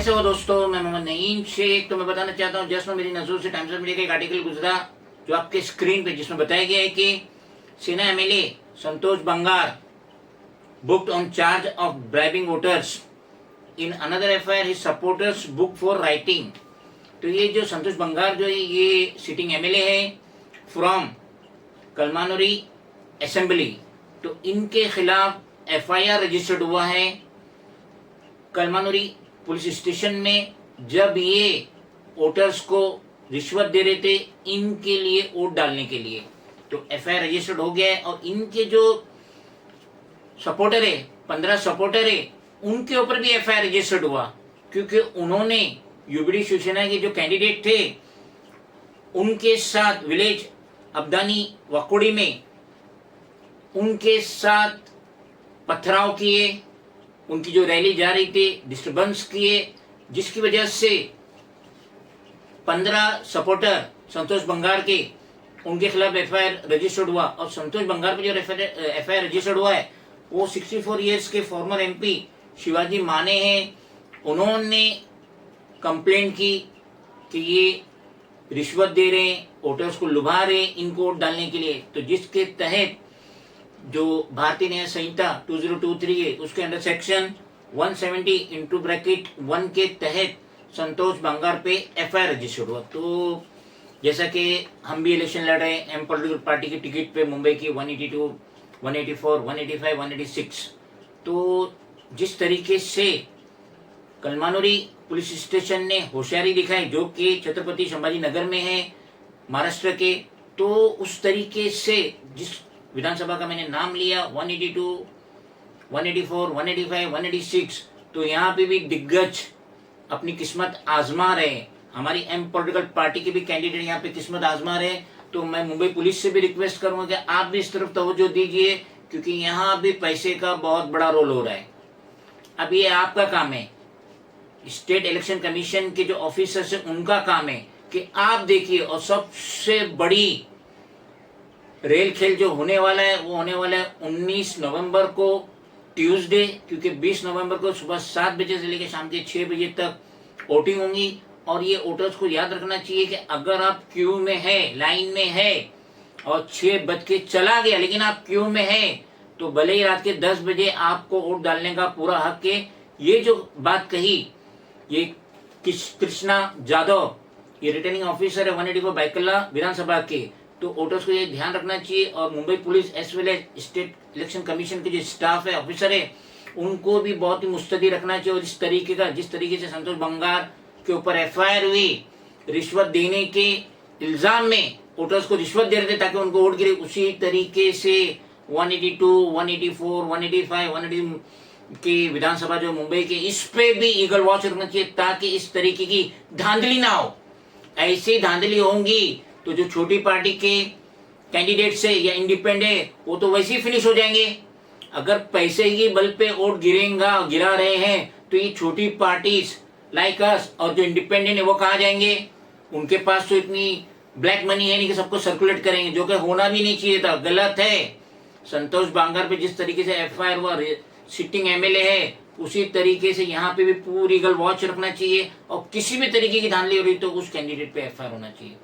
कैसे हो दोस्तों, मैं मोहम्मद नईम शेख। तो मैं बताना चाहता हूँ, जस्ट मेरी नजरों से टाइम्स ऑफ इंडिया का एक आर्टिकल गुजरा जो आपके स्क्रीन पे, जिसमें बताया गया है कि Sena MLA Santosh Bangar booked on charge of bribing voters in another FIR his supporters book for rioting. तो ये जो संतोष बंगार जो है, ये सिटिंग एमएलए है फ्रॉम कलमानुरी असेंबली। तो इनके खिलाफ एफआईआर रजिस्टर्ड हुआ है कलमानुरी पुलिस स्टेशन में, जब ये वोटर्स को रिश्वत दे रहे थे इनके लिए वोट डालने के लिए। तो एफआईआर रजिस्टर्ड हो गया है और इनके जो सपोर्टर है, 15 सपोर्टर है, उनके ऊपर भी एफआईआर रजिस्टर्ड हुआ, क्योंकि उन्होंने यूबीडी शिवसेना के जो कैंडिडेट थे उनके साथ विलेज अब्दानी वकोड़ी में उनके साथ पथराव किए, उनकी जो रैली जा रही थी डिस्टर्बेंस किए, जिसकी वजह से 15 सपोर्टर संतोष बंगार के उनके खिलाफ एफआईआर रजिस्टर्ड हुआ। और संतोष बंगार पे जो एफआईआर रजिस्टर्ड हुआ है वो 64 इयर्स के फॉर्मर एमपी शिवाजी माने हैं। उन्होंने कंप्लेंट की कि ये रिश्वत दे रहे हैं, वोटर्स को लुभा रहे हैं इनको वोट डालने के लिए। तो जिसके तहत जो भारतीय न्याय संहिता 2023 है उसके अंडर सेक्शन 170(1) के तहत संतोष बंगार पे एफआईआर रजिस्टर्ड हुआ। तो जैसा कि हम भी इलेक्शन लड़ रहे हैं एम पॉलिटिकल पार्टी की टिकट पे मुंबई की 182, 184, 185, 186। तो जिस तरीके से कलमानुरी पुलिस स्टेशन ने होशियारी दिखाई, जो कि छत्रपति संभाजी नगर में है महाराष्ट्र के, तो उस तरीके से जिस विधानसभा का मैंने नाम लिया 182, 184, 185, 186, तो यहाँ पे भी दिग्गज अपनी किस्मत आजमा रहे हैं। हमारी एम पॉलिटिकल पार्टी के भी कैंडिडेट यहाँ पे किस्मत आजमा रहे हैं। तो मैं मुंबई पुलिस से भी रिक्वेस्ट करूंगा कि आप भी इस तरफ तवज्जो दीजिए, क्योंकि यहाँ भी पैसे का बहुत बड़ा रोल हो रहा है। अब ये आपका काम है, स्टेट इलेक्शन कमीशन के जो ऑफिसर्स हैं उनका काम है कि आप देखिए। और सबसे बड़ी रेल खेल जो होने वाला है वो होने वाला है 19 नवंबर को ट्यूसडे, क्योंकि 20 नवंबर को सुबह 7 बजे से लेकर शाम के 6 बजे तक वोटिंग होंगी। और ये वोटर्स को याद रखना चाहिए कि अगर आप क्यू में है, लाइन में है और 6 बज के चला गया लेकिन आप क्यू में है, तो भले ही रात के 10 बजे आपको वोट डालने का पूरा हक है। ये जो बात कही ये कृष्णा जाधव, ये रिटर्निंग ऑफिसर है 184 बाइकल्ला विधानसभा के, तो वोटर्स को ये ध्यान रखना चाहिए। और Mumbai police as well as state election commission के जो स्टाफ है, ऑफिसर है, उनको भी बहुत ही मुस्तैदी रखना चाहिए। और जिस तरीके से संतोष बंगार के ऊपर एफआईआर हुई रिश्वत देने के इल्जाम में, वोटर्स को रिश्वत दे रहे थे ताकि उनको वोट गिरे, उसी तरीके से 182, 184, 185, 180 की विधानसभा जो मुंबई के, इस पे भी ईगल वॉच रखना चाहिए ताकि इस तरीके की धांधली ना हो। ऐसी धांधली होंगी तो जो छोटी पार्टी के कैंडिडेट्स है या इंडिपेंडेंट, वो तो वैसे ही फिनिश हो जाएंगे। अगर पैसे ही बल पे वोट गिरा रहे हैं तो ये छोटी पार्टीज लाइक अस और जो इंडिपेंडेंट है वो कहाँ जाएंगे? उनके पास तो इतनी ब्लैक मनी है नहीं कि सबको सर्कुलेट करेंगे, जो कि होना भी नहीं चाहिए था, गलत है। संतोष बांगर पे जिस तरीके से एफआईआर हुआ, सिटिंग एमएलए है, उसी तरीके से यहाँ पे भी पूरी ईगल वॉच रखना चाहिए। और किसी भी तरीके की धांधली हो रही तो उस कैंडिडेट पे एफआईआर होना चाहिए।